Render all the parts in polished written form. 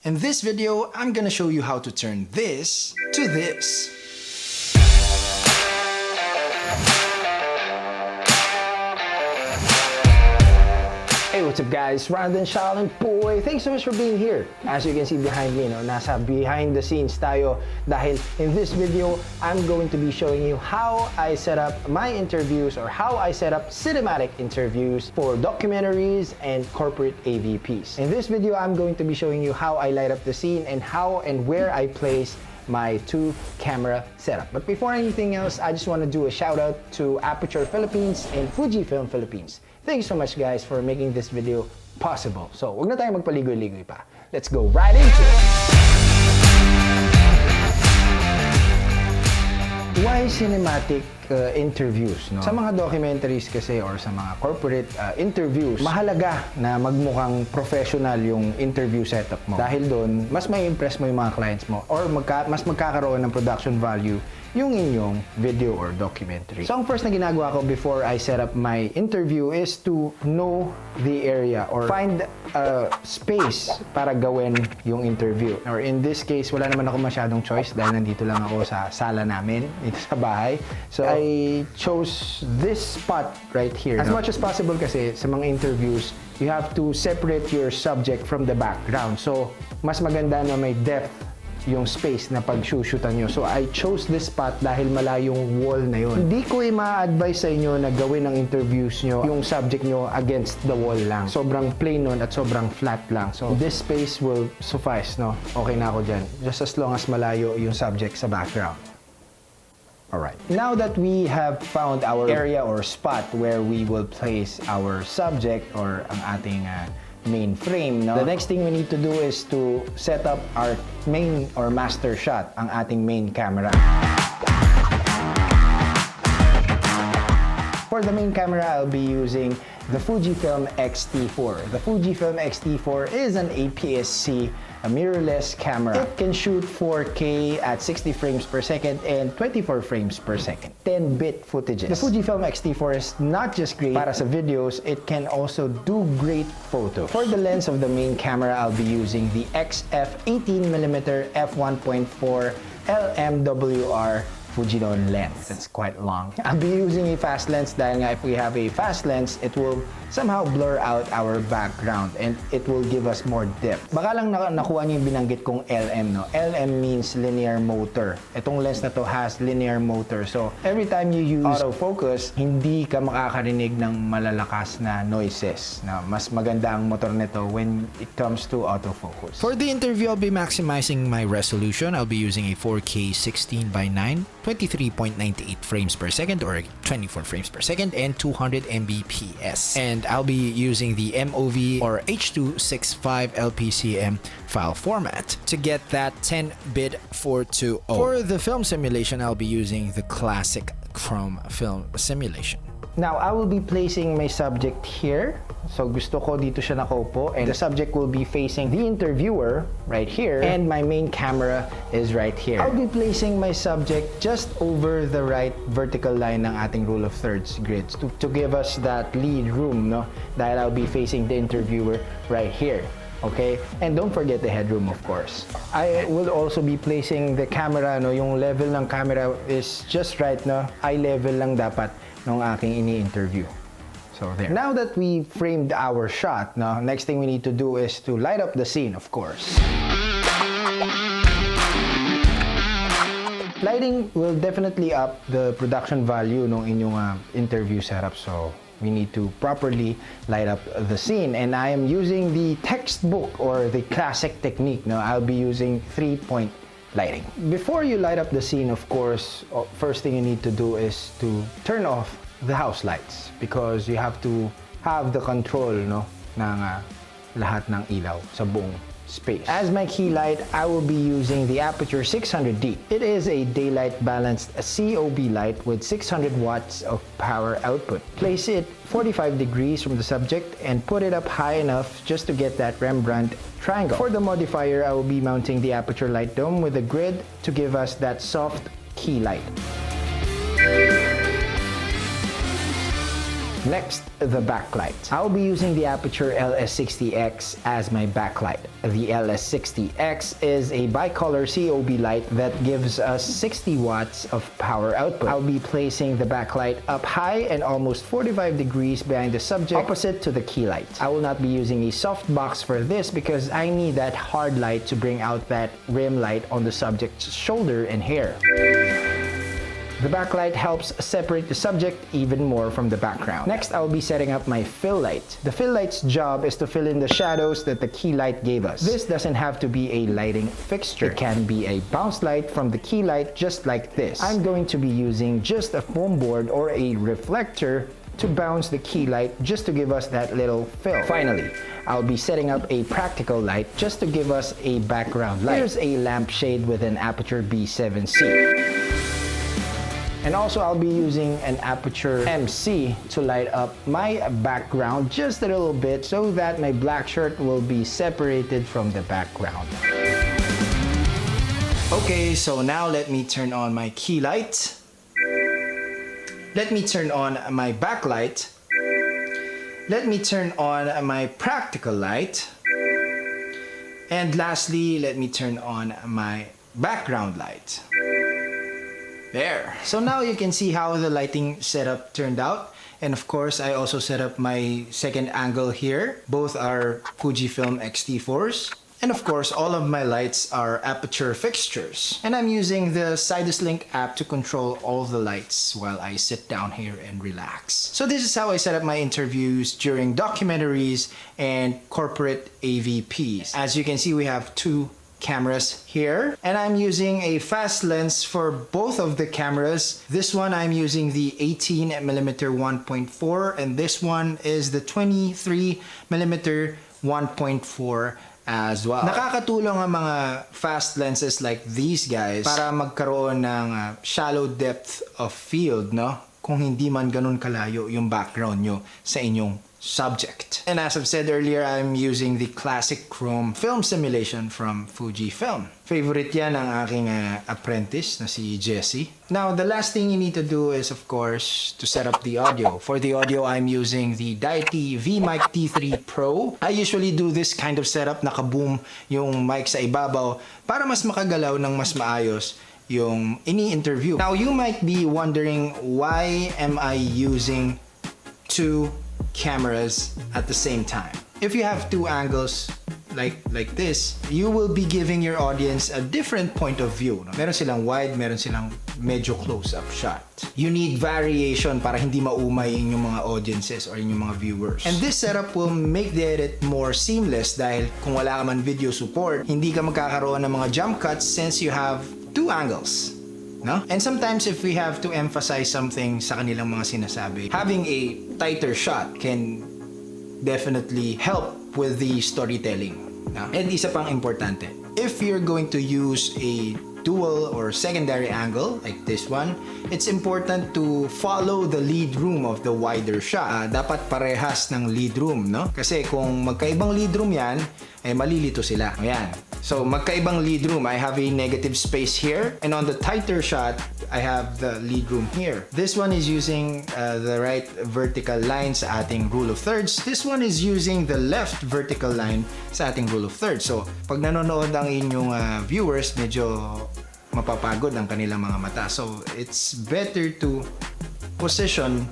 In this video, I'm gonna show you how to turn this to this. Hey, what's up guys? Ryanaudencial and boy, thanks so much for being here. As you can see behind me, nasa behind the scenes tayo dahil in this video, I'm going to be showing you how I set up my interviews or how I set up cinematic interviews for documentaries and corporate AVPs. In this video, I'm going to be showing you how I light up the scene and how and where I place my two camera setup. But before anything else, I just want to do a shout out to Aputure Philippines and Fujifilm Philippines. Thank you so much guys for making this video possible. So, wag na tayo magpaligoy-ligoy pa. Let's go right into it! Why cinematic interviews? No? Sa mga documentaries kasi or sa mga corporate interviews, mahalaga na magmukhang professional yung interview setup mo. Dahil doon, mas may impress mo yung mga clients mo or mas magkakaroon ng production value yung inyong video or documentary. So, ang first na ginagawa ko before I set up my interview is to know the area or find a space para gawin yung interview. Or in this case, wala naman ako masyadong choice dahil nandito lang ako sa sala namin, dito sa bahay. So, I chose this spot right here. As much as possible kasi sa mga interviews, you have to separate your subject from the background. So, mas maganda na may depth yung space na pag-shoot-shootan nyo. So, I chose this spot dahil malayong wall na yun. Hindi ko ma-advise sa inyo na gawin ang interviews nyo, yung subject nyo against the wall lang. Sobrang plain nun at sobrang flat lang. So, this space will suffice, no? Okay na ako dyan. Just as long as malayo yung subject sa background. Alright. Now that we have found our area or spot where we will place our subject or ang ating main frame, no? The next thing we need to do is to set up our main or master shot, ang ating main camera. For the main camera, I'll be using the Fujifilm X-T4. The Fujifilm X-T4 is an APS-C, a mirrorless camera. It can shoot 4K at 60 frames per second and 24 frames per second. 10-bit footages. The Fujifilm X-T4 is not just great para sa videos, it can also do great photos. For the lens of the main camera, I'll be using the XF 18mm f1.4 LMWR Fujifilm lens. It's quite long. I'll be using a fast lens dahil nga if we have a fast lens, it will somehow blur out our background and it will give us more depth. Baka lang nakuha niyo yung binanggit kong LM, no? LM means linear motor. Itong lens na to has linear motor. So, every time you use autofocus, hindi ka makakarinig ng malalakas na noises. Na mas maganda ang motor nito when it comes to autofocus. For the interview, I'll be maximizing my resolution. I'll be using a 4K 16:9, 23.98 frames per second or 24 frames per second and 200 Mbps. And I'll be using the MOV or H.265 LPCM file format to get that 10-bit 420. For the film simulation, I'll be using the classic Chrome film simulation. Now, I will be placing my subject here. So, gusto ko dito siya nakaupo. And the subject will be facing the interviewer right here. And my main camera is right here. I'll be placing my subject just over the right vertical line ng ating rule of thirds grids to give us that lead room, no? Dahil I'll be facing the interviewer right here. Okay? And don't forget the headroom, of course. I will also be placing the camera, no? Yung level ng camera is just right, no? Eye level lang dapat nung aking ini-interview. So there. Now that we framed our shot, no, next thing we need to do is to light up the scene, of course. Lighting will definitely up the production value ng inyong interview setup. So we need to properly light up the scene. And I am using the textbook or the classic technique. No, I'll be using 3-point lighting. Before you light up the scene, of course, first thing you need to do is to turn off the house lights because you have to have the control, no, ng lahat ng ilaw sa buong space. As my key light, I will be using the Aputure 600D. It is a daylight balanced COB light with 600 watts of power output. Place it 45 degrees from the subject and put it up high enough just to get that Rembrandt triangle. For the modifier, I will be mounting the Aputure light dome with a grid to give us that soft key light. Next, the backlight. I'll be using the Aputure LS60X as my backlight. The LS60X is a bicolor COB light that gives us 60 watts of power output. I'll be placing the backlight up high and almost 45 degrees behind the subject, opposite to the key light. I will not be using a soft box for this because I need that hard light to bring out that rim light on the subject's shoulder and hair. The backlight helps separate the subject even more from the background. Next, I'll be setting up my fill light. The fill light's job is to fill in the shadows that the key light gave us. This doesn't have to be a lighting fixture. It can be a bounce light from the key light just like this. I'm going to be using just a foam board or a reflector to bounce the key light just to give us that little fill. Finally, I'll be setting up a practical light just to give us a background light. Here's a lampshade with an Aputure B7C. And also I'll be using an Aputure MC to light up my background just a little bit so that my black shirt will be separated from the background. Okay, so now let me turn on my key light. Let me turn on my backlight. Let me turn on my practical light. And lastly, let me turn on my background light. There. So now you can see how the lighting setup turned out. And of course, I also set up my second angle here. Both are Fujifilm X-T4s. And of course, all of my lights are Aputure fixtures. And I'm using the Sidus Link app to control all the lights while I sit down here and relax. So this is how I set up my interviews during documentaries and corporate AVPs. As you can see, we have two cameras here, and I'm using a fast lens for both of the cameras. This one I'm using the 18mm 1.4 and this one is the 23mm 1.4 as well. Nakakatulong ang mga fast lenses like these guys para magkaroon ng shallow depth of field, no? Kung hindi man ganun kalayo yung background nyo sa inyong subject. And as I've said earlier, I'm using the classic chrome film simulation from Fujifilm. Favorite yan ng aking apprentice na si Jesse. Now, the last thing you need to do is, of course, to set up the audio. For the audio, I'm using the Deity Vmic T3 Pro. I usually do this kind of setup, naka-boom yung mic sa ibabaw para mas makagalaw ng mas maayos yung ini-interview. Now, you might be wondering, why am I using two cameras at the same time? If you have two angles like this, you will be giving your audience a different point of view. No? Meron silang wide, meron silang medyo close-up shot. You need variation para hindi maumay yung mga audiences or yung mga viewers. And this setup will make the edit more seamless dahil kung wala ka man video support, hindi ka magkakaroon ng mga jump cuts since you have two angles. No? And sometimes if we have to emphasize something sa kanilang mga sinasabi, having a tighter shot can definitely help with the storytelling. No? And isa pang importante, if you're going to use a dual or secondary angle like this one, it's important to follow the lead room of the wider shot. Dapat parehas ng lead room, no? Kasi kung magkaibang lead room yan, eh malilito sila. Ayan. So magkaibang lead room, I have a negative space here, and on the tighter shot, I have the lead room here. This one is using the right vertical line sa ating rule of thirds. This one is using the left vertical line sa ating rule of thirds. So pag nanonood ang inyong viewers, medyo mapapagod ang kanilang mga mata. So it's better to position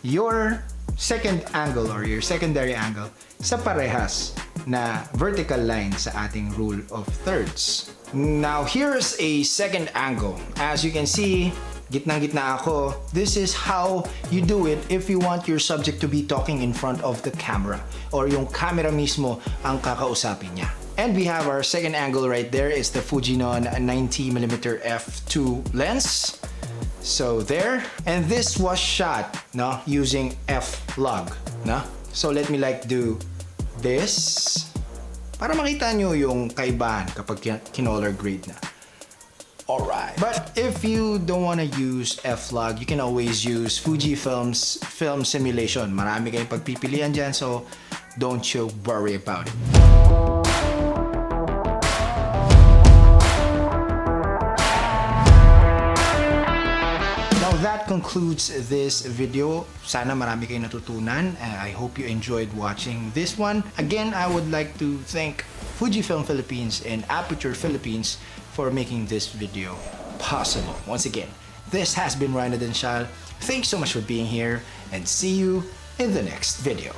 your second angle or your secondary angle sa parehas na vertical line sa ating rule of thirds. Now, here's a second angle. As you can see, gitnang-gitna ako. This is how you do it if you want your subject to be talking in front of the camera or yung camera mismo ang kakausapin niya. And we have our second angle right there is the Fujinon 90mm f2 lens. So there. And this was shot no, using f-log. No? So let me do this para makita nyo yung kaibahan kapag kinolor grade na. Alright. But if you don't want to use f-log, you can always use Fujifilm's film simulation. Marami kayong pagpipilian dyan, so don't you worry about it. That concludes this video. Sana marami kayong natutunan. I hope you enjoyed watching this one. Again, I would like to thank Fujifilm Philippines and Aputure Philippines for making this video possible. Once again, this has been ryanaudencial. Thanks so much for being here, and see you in the next video.